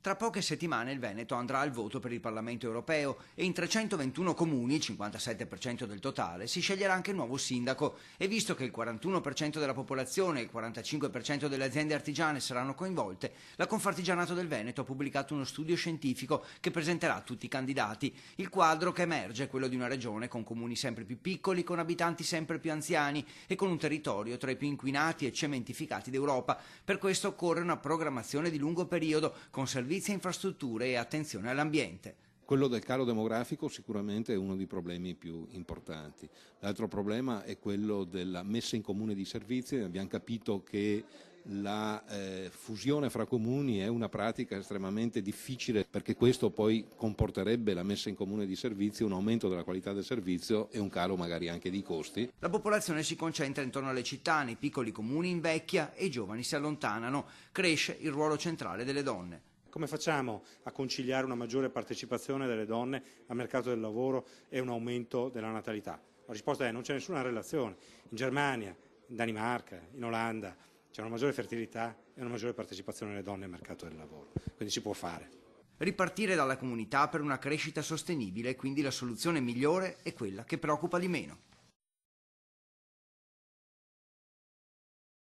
Tra poche settimane il Veneto andrà al voto per il Parlamento europeo e in 321 comuni, il 57% del totale, si sceglierà anche il nuovo sindaco e visto che il 41% della popolazione e il 45% delle aziende artigiane saranno coinvolte, la Confartigianato del Veneto ha pubblicato uno studio scientifico che presenterà tutti i candidati. Il quadro che emerge è quello di una regione con comuni sempre più piccoli, con abitanti sempre più anziani e con un territorio tra i più inquinati e cementificati d'Europa. Per questo occorre una programmazione di lungo periodo con servizi, infrastrutture e attenzione all'ambiente. Quello del calo demografico sicuramente è uno dei problemi più importanti. L'altro problema è quello della messa in comune di servizi. Abbiamo capito che la fusione fra comuni è una pratica estremamente difficile perché questo poi comporterebbe la messa in comune di servizi, un aumento della qualità del servizio e un calo magari anche di costi. La popolazione si concentra intorno alle città, nei piccoli comuni invecchia e i giovani si allontanano. Cresce il ruolo centrale delle donne. Come facciamo a conciliare una maggiore partecipazione delle donne al mercato del lavoro e un aumento della natalità? La risposta è: non c'è nessuna relazione. In Germania, in Danimarca, in Olanda c'è una maggiore fertilità e una maggiore partecipazione delle donne al mercato del lavoro. Quindi si può fare. Ripartire dalla comunità per una crescita sostenibile, quindi la soluzione migliore è quella che preoccupa di meno.